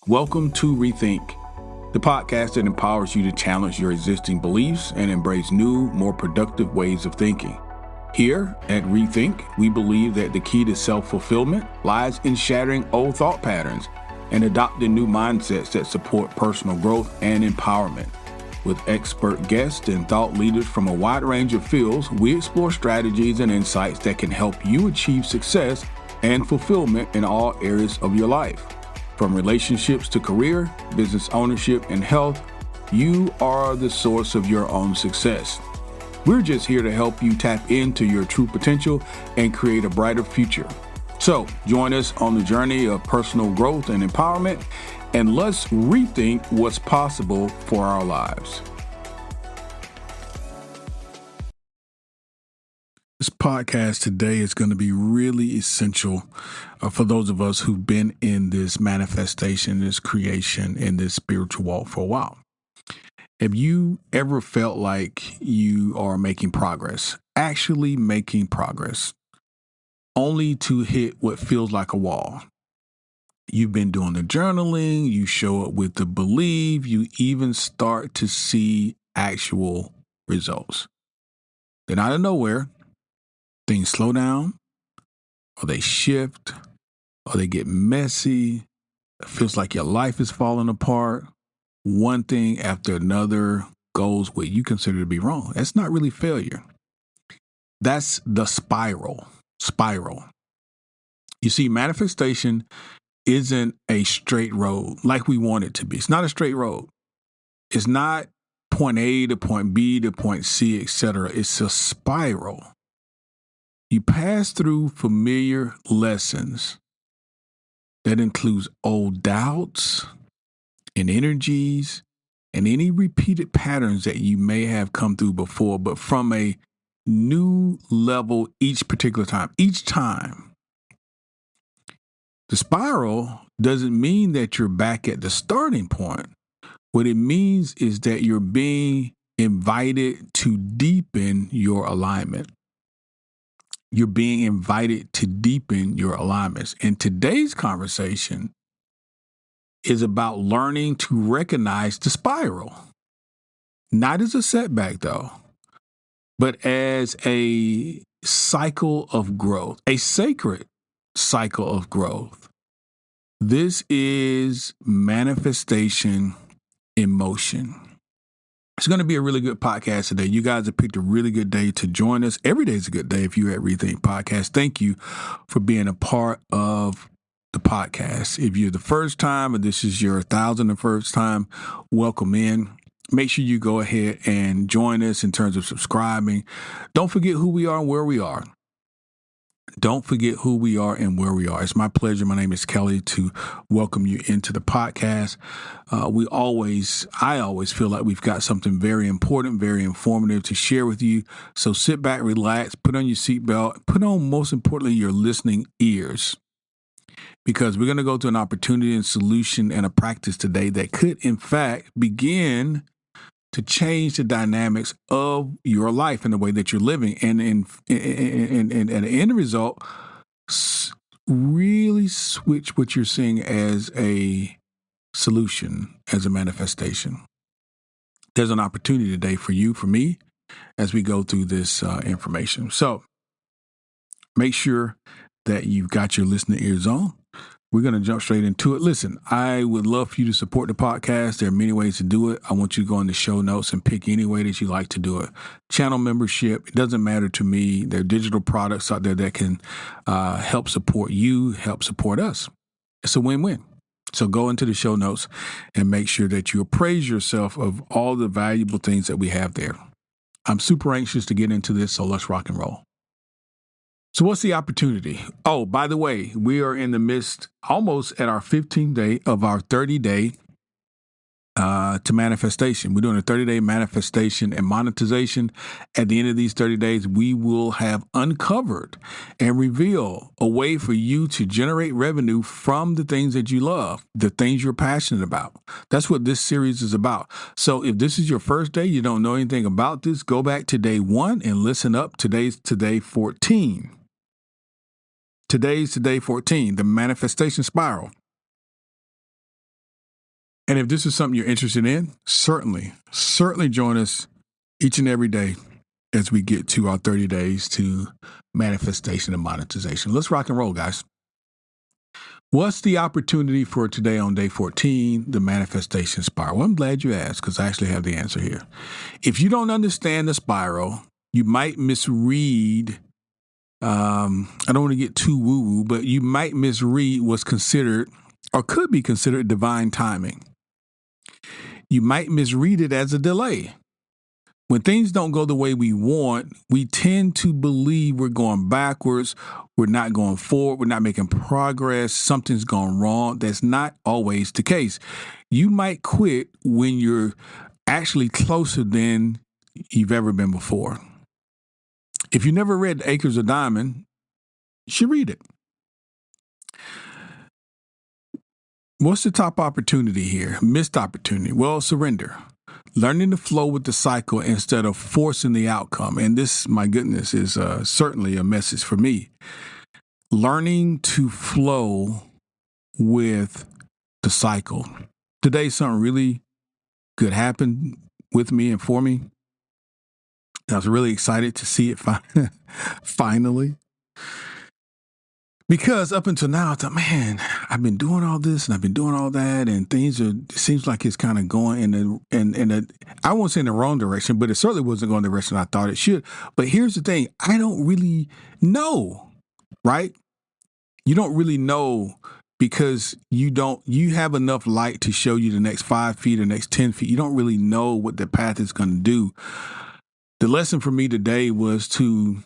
Welcome to ReThink, the podcast that empowers you to challenge your existing beliefs and embrace new, more productive ways of thinking. Here at ReThink, we believe that the key to self-fulfillment lies in shattering old thought patterns and adopting new mindsets that support personal growth and empowerment. With expert guests and thought leaders from a wide range of fields, we explore strategies and insights that can help you achieve success and fulfillment in all areas of your life. From relationships to career, business ownership, and health, you are the source of your own success. We're just here to help you tap into your true potential and create a brighter future. So join us on the journey of personal growth and empowerment, and let's rethink what's possible for our lives. This podcast today is going to be really essential for those of us who've been in this manifestation, this creation, and this spiritual walk for a while. Have you ever felt like you are making progress, actually making progress, only to hit what feels like a wall? You've been doing the journaling, you show up with the belief, you even start to see actual results. Then out of nowhere, things slow down, or they shift, or they get messy. It feels like your life is falling apart. One thing after another goes what you consider to be wrong. That's not really failure. That's the spiral. You see, manifestation isn't a straight road like we want it to be. It's not a straight road. It's not point A to point B to point C, etc. It's a spiral. You pass through familiar lessons that includes old doubts and energies and any repeated patterns that you may have come through before, but from a new level each particular time. Each time. The spiral doesn't mean that you're back at the starting point. What it means is that you're being invited to deepen your alignment. You're being invited to deepen your alignments. And today's conversation is about learning to recognize the spiral. Not as a setback, though, but as a cycle of growth, a sacred cycle of growth. This is manifestation in motion. It's going to be a really good podcast today. You guys have picked a really good day to join us. Every day is a good day if you're at ReThink Podcast. Thank you for being a part of the podcast. If you're the first time or this is your 1,001st time, welcome in. Make sure you go ahead and join us in terms of subscribing. Don't forget who we are and where we are. Don't forget who we are and where we are. It's my pleasure. My name is Kelly to welcome you into the podcast. I always feel like we've got something very important, very informative to share with you. So sit back, relax, put on your seatbelt, put on, most importantly, your listening ears, because we're going to go to an opportunity and solution and a practice today that could, in fact, begin to change the dynamics of your life and the way that you're living. And the end result, really switch what you're seeing as a solution, as a manifestation. There's an opportunity today for you, for me, as we go through this information. So make sure that you've got your listening ears on. We're going to jump straight into it. Listen, I would love for you to support the podcast. There are many ways to do it. I want you to go in the show notes and pick any way that you like to do it. Channel membership, it doesn't matter to me. There are digital products out there that can help support you, help support us. It's a win-win. So go into the show notes and make sure that you appraise yourself of all the valuable things that we have there. I'm super anxious to get into this, so let's rock and roll. So what's the opportunity? Oh, by the way, we are in the midst, almost at our 15th day of our 30-day to manifestation. We're doing a 30-day manifestation and monetization. At the end of these 30 days, we will have uncovered and reveal a way for you to generate revenue from the things that you love, the things you're passionate about. That's what this series is about. So if this is your first day, you don't know anything about this, go back to day 1 and listen up. Today's day 14. Today's day 14, the manifestation spiral. And if this is something you're interested in, certainly join us each and every day as we get to our 30 days to manifestation and monetization. Let's rock and roll, guys. What's the opportunity for today on day 14, the manifestation spiral? Well, I'm glad you asked because I actually have the answer here. If you don't understand the spiral, you might misread. I don't want to get too woo-woo, but you might misread what's considered or could be considered divine timing. You might misread it as a delay. When things don't go the way we want, we tend to believe we're going backwards, we're not going forward, we're not making progress, something's gone wrong. That's not always the case. You might quit when you're actually closer than you've ever been before. If you never read Acres of Diamond, you should read it. What's the top opportunity here? Missed opportunity. Well, surrender. Learning to flow with the cycle instead of forcing the outcome. And this, my goodness, is certainly a message for me. Learning to flow with the cycle. Today, something really good happened with me and for me. I was really excited to see it finally. Because up until now, I thought, man, I've been doing all this and I've been doing all that, and it seems like it's kind of going in a, I won't say in the wrong direction, but it certainly wasn't going the direction I thought it should. But here's the thing, I don't really know, right? You don't really know because you have enough light to show you the next 5 feet or next 10 feet. You don't really know what the path is going to do. The lesson for me today was to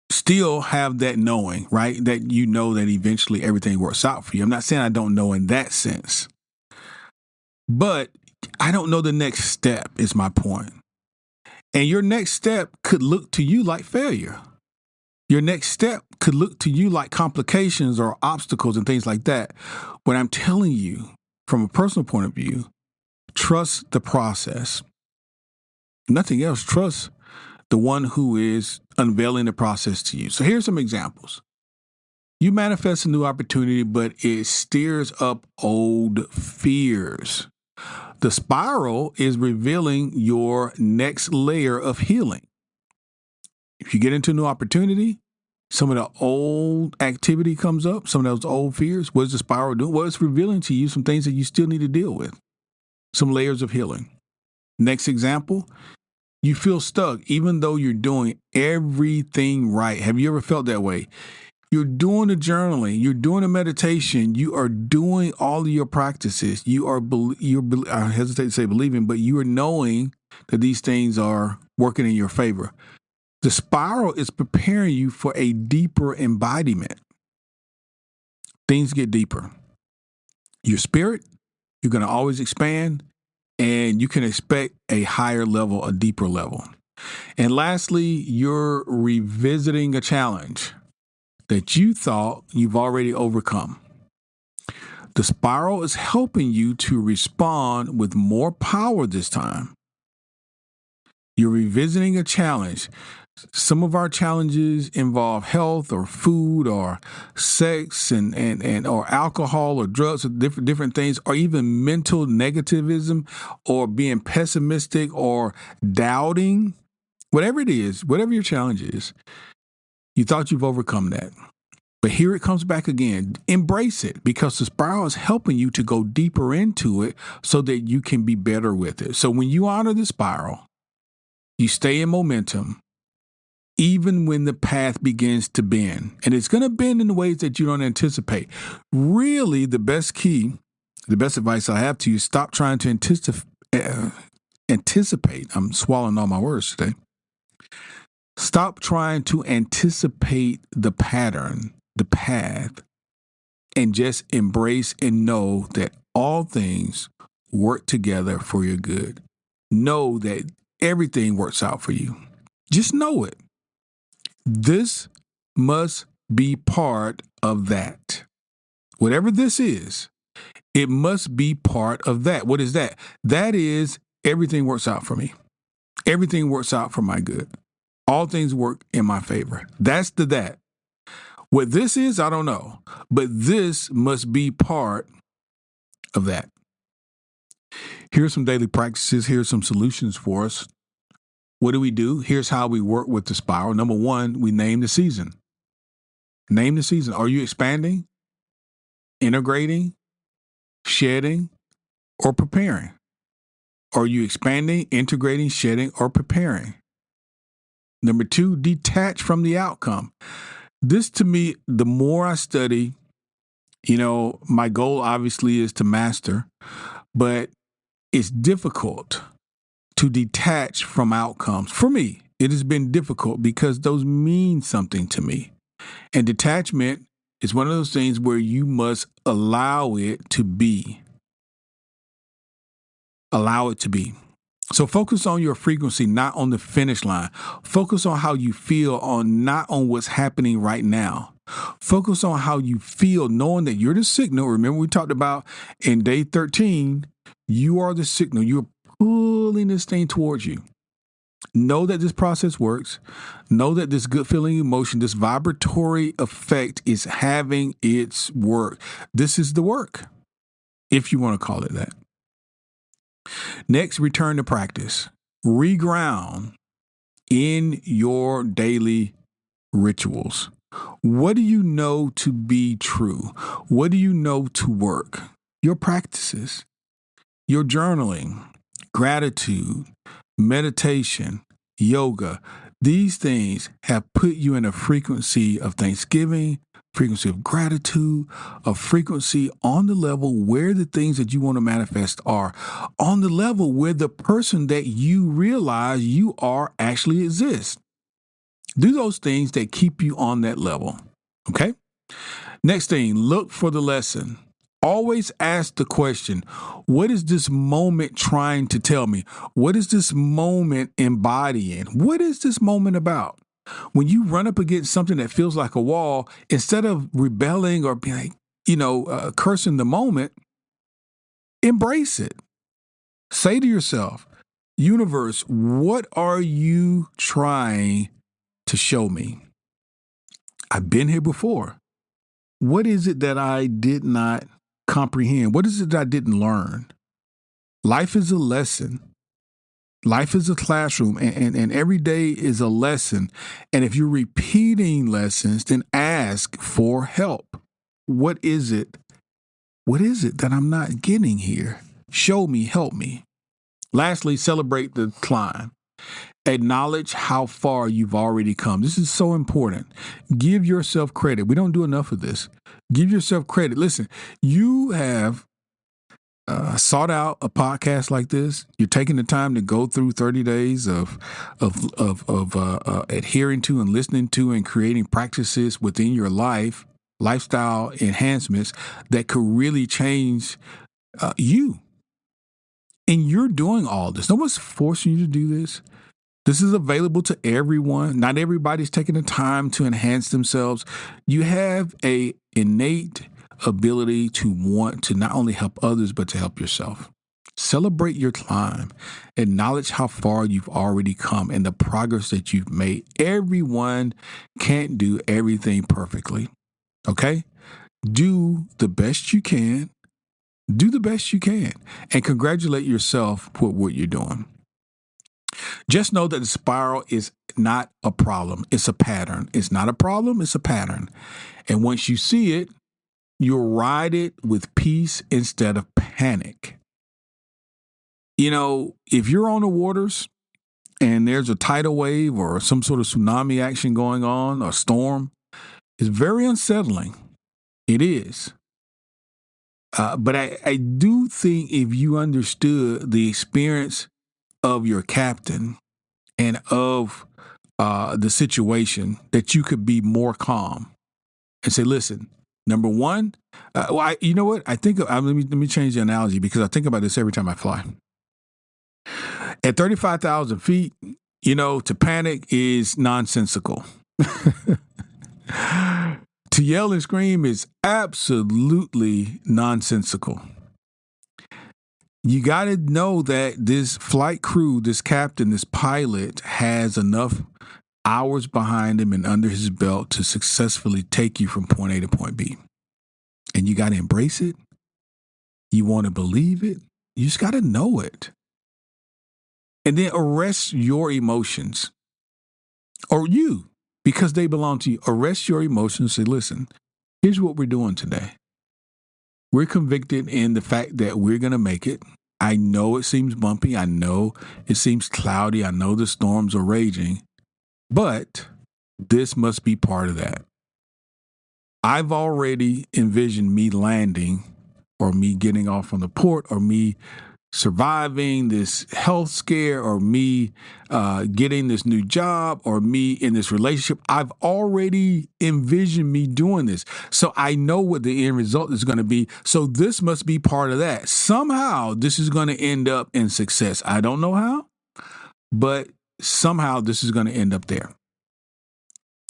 still have that knowing, right? That you know that eventually everything works out for you. I'm not saying I don't know in that sense, but I don't know the next step is my point. And your next step could look to you like failure. Your next step could look to you like complications or obstacles and things like that. But I'm telling you, from a personal point of view, trust the process. Nothing else. Trust the one who is unveiling the process to you. So here's some examples. You manifest a new opportunity, but it stirs up old fears. The spiral is revealing your next layer of healing. If you get into a new opportunity, some of the old activity comes up, some of those old fears. What is the spiral doing? Well, it's revealing to you some things that you still need to deal with, some layers of healing. Next example, you feel stuck even though you're doing everything right. Have you ever felt that way? You're doing the journaling, you're doing the meditation, you are doing all of your practices. I hesitate to say believing, but you are knowing that these things are working in your favor. The spiral is preparing you for a deeper embodiment. Things get deeper. Your spirit, you're going to always expand, and you can expect a higher level, a deeper level. And lastly, you're revisiting a challenge that you thought you've already overcome. The spiral is helping you to respond with more power this time. You're revisiting a challenge. Some of our challenges involve health or food or sex and or alcohol or drugs or different things, or even mental negativism or being pessimistic or doubting. Whatever it is, whatever your challenge is, you thought you've overcome that. But here it comes back again. Embrace it, because the spiral is helping you to go deeper into it so that you can be better with it. So when you honor the spiral, you stay in momentum, even when the path begins to bend. And it's going to bend in ways that you don't anticipate. Really, the best advice I have to you is stop trying to anticipate. I'm swallowing all my words today. Stop trying to anticipate the pattern, the path, and just embrace and know that all things work together for your good. Know that everything works out for you. Just know it. This must be part of that. Whatever this is, it must be part of that. What is that? That is, everything works out for me. Everything works out for my good. All things work in my favor. That's the that. What this is, I don't know. But this must be part of that. Here's some daily practices. Here's some solutions for us. What do? Here's how we work with the spiral. Number one, we name the season. Name the season. Are you expanding, integrating, shedding, or preparing? Are you expanding, integrating, shedding, or preparing? Number two, detach from the outcome. This to me, the more I study, my goal obviously is to master, but it's difficult to detach from outcomes. For me, it has been difficult because those mean something to me. And detachment is one of those things where you must allow it to be. Allow it to be. So focus on your frequency, not on the finish line. Focus on how you feel not on what's happening right now. Focus on how you feel, knowing that you're the signal. Remember we talked about in day 13, you are the signal. You're pulling this thing towards you. Know that this process works. Know that this good feeling emotion, this vibratory effect is having its work. This is the work, if you want to call it that. Next, return to practice. Reground in your daily rituals. What do you know to be true? What do you know to work? Your practices, your journaling, gratitude, meditation, yoga. These things have put you in a frequency of thanksgiving, frequency of gratitude, a frequency on the level where the things that you want to manifest are, on the level where the person that you realize you are actually exists. Do those things that keep you on that level. Okay? Next thing, look for the lesson. Always ask the question, what is this moment trying to tell me? What is this moment embodying? What is this moment about? When you run up against something that feels like a wall, instead of rebelling or being cursing the moment, embrace it. Say to yourself, universe, what are you trying to show me? I've been here before. What is it that I did not comprehend? What is it that I didn't learn? Life is a lesson. Life is a classroom, and every day is a lesson. And if you're repeating lessons, then ask for help. What is it? What is it that I'm not getting here? Show me, help me. Lastly, celebrate the climb. Acknowledge how far you've already come. This is so important. Give yourself credit. We don't do enough of this. Give yourself credit. Listen, you have sought out a podcast like this. You're taking the time to go through 30 days of adhering to and listening to and creating practices within your lifestyle enhancements that could really change you. And you're doing all this. No one's forcing you to do this. This is available to everyone. Not everybody's taking the time to enhance themselves. You have a innate ability to want to not only help others, but to help yourself. Celebrate your climb. Acknowledge how far you've already come and the progress that you've made. Everyone can't do everything perfectly. Okay? Do the best you can. Do the best you can. And congratulate yourself for what you're doing. Just know that the spiral is not a problem. It's a pattern. It's not a problem. It's a pattern. And once you see it, you'll ride it with peace instead of panic. If you're on the waters and there's a tidal wave or some sort of tsunami action going on, a storm, it's very unsettling. It is. But I do think if you understood the experience of your captain and of the situation, that you could be more calm and say, listen, number one, you know what? I think, let me change the analogy because I think about this every time I fly. At 35,000 feet, to panic is nonsensical. To yell and scream is absolutely nonsensical. You got to know that this flight crew, this captain, this pilot has enough hours behind him and under his belt to successfully take you from point A to point B. And you got to embrace it. You want to believe it. You just got to know it. And then arrest your emotions, or you, because they belong to you. Arrest your emotions. Say, listen, here's what we're doing today. We're convicted in the fact that we're going to make it. I know it seems bumpy. I know it seems cloudy. I know the storms are raging, but this must be part of that. I've already envisioned me landing, or me getting off on the port, or me surviving this health scare, or me getting this new job, or me in this relationship. I've already envisioned me doing this. So I know what the end result is going to be. So this must be part of that. Somehow this is going to end up in success. I don't know how, but somehow this is going to end up there.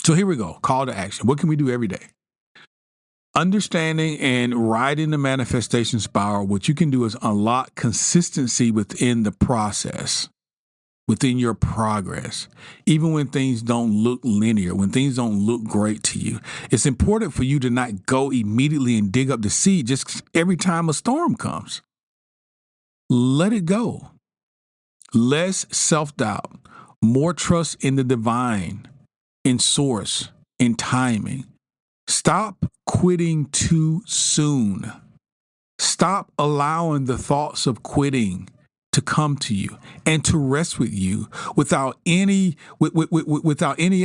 So here we go. Call to action. What can we do every day? Understanding and riding the manifestation spiral, what you can do is unlock consistency within the process, within your progress, even when things don't look linear, when things don't look great to you. It's important for you to not go immediately and dig up the seed just every time a storm comes. Let it go. Less self-doubt, more trust in the divine, in source, in timing. Stop quitting too soon. Stop allowing the thoughts of quitting to come to you and to rest with you without any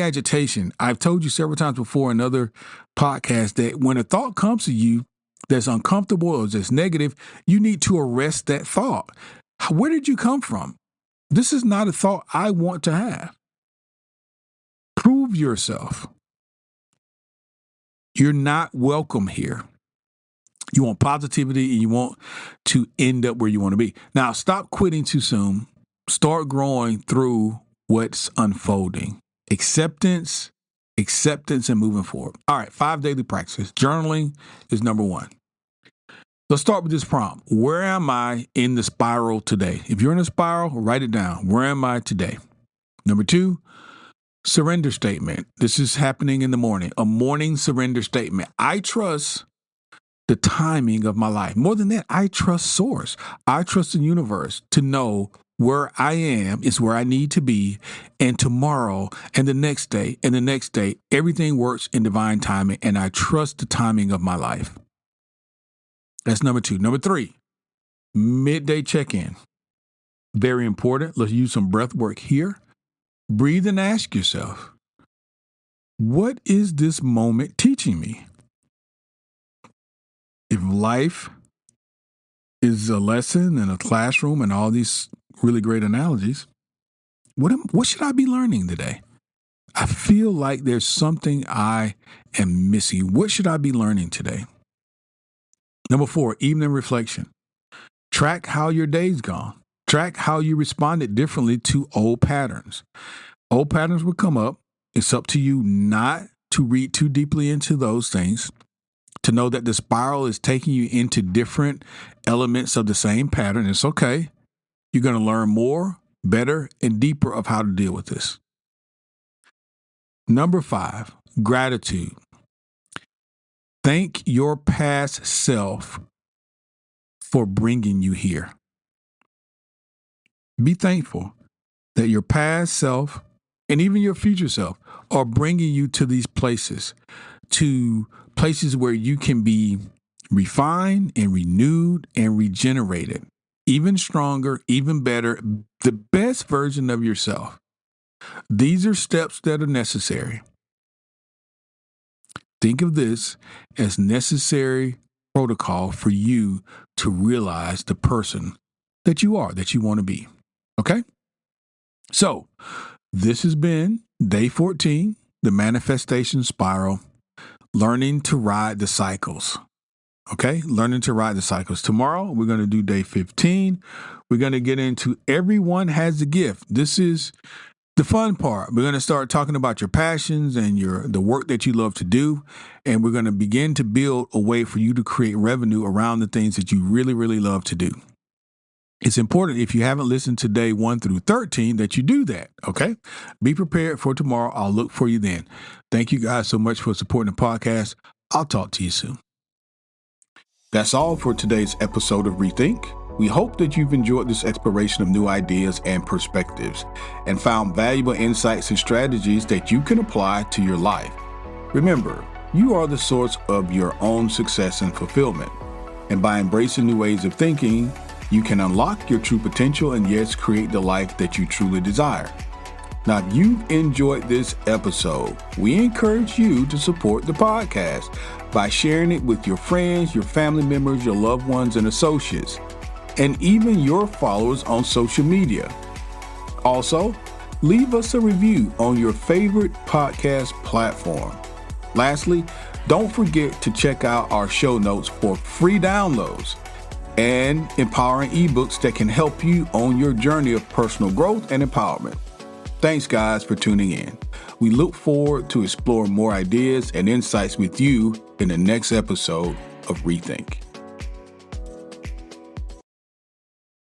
agitation. I've told you several times before in other podcasts that when a thought comes to you that's uncomfortable or that's negative, you need to arrest that thought. Where did you come from? This is not a thought I want to have. Prove yourself. You're not welcome here. You want positivity and you want to end up where you want to be. Now, stop quitting too soon. Start growing through what's unfolding. Acceptance, and moving forward. All right, 5 daily practices. Journaling is number 1. Let's start with this prompt. Where am I in the spiral today? If you're in a spiral, write it down. Where am I today? Number 2, surrender statement. This is happening in the morning. A morning surrender statement. I trust the timing of my life. More than that, I trust source. I trust the universe to know where I am is where I need to be. And tomorrow and the next day and the next day, everything works in divine timing. And I trust the timing of my life. That's number 2. Number 3, midday check-in. Very important. Let's use some breath work here. Breathe and ask yourself, what is this moment teaching me? If life is a lesson in a classroom and all these really great analogies, what should I be learning today? I feel like there's something I am missing. What should I be learning today? Number 4, evening reflection. Track how your day's gone. Track how you responded differently to old patterns. Old patterns will come up. It's up to you not to read too deeply into those things, to know that the spiral is taking you into different elements of the same pattern. It's okay. You're going to learn more, better, and deeper of how to deal with this. Number 5, gratitude. Thank your past self for bringing you here. Be thankful that your past self and even your future self are bringing you to these places, to places where you can be refined and renewed and regenerated, even stronger, even better, the best version of yourself. These are steps that are necessary. Think of this as necessary protocol for you to realize the person that you are, that you want to be. Okay? So, this has been day 14, the manifestation spiral, learning to ride the cycles. Okay? Learning to ride the cycles. Tomorrow, we're going to do day 15. We're going to get into everyone has a gift. This is the fun part. We're going to start talking about your passions and the work that you love to do. And we're going to begin to build a way for you to create revenue around the things that you really, really love to do. It's important, if you haven't listened to day 1 through 13, that you do that. Okay. Be prepared for tomorrow. I'll look for you then. Thank you guys so much for supporting the podcast. I'll talk to you soon. That's all for today's episode of ReThink. We hope that you've enjoyed this exploration of new ideas and perspectives and found valuable insights and strategies that you can apply to your life. Remember, you are the source of your own success and fulfillment. And by embracing new ways of thinking, you can unlock your true potential and yes, create the life that you truly desire. Now, if you've enjoyed this episode, we encourage you to support the podcast by sharing it with your friends, your family members, your loved ones, and associates, and even your followers on social media. Also, leave us a review on your favorite podcast platform. Lastly, don't forget to check out our show notes for free downloads and empowering ebooks that can help you on your journey of personal growth and empowerment. Thanks, guys, for tuning in. We look forward to exploring more ideas and insights with you in the next episode of ReThink.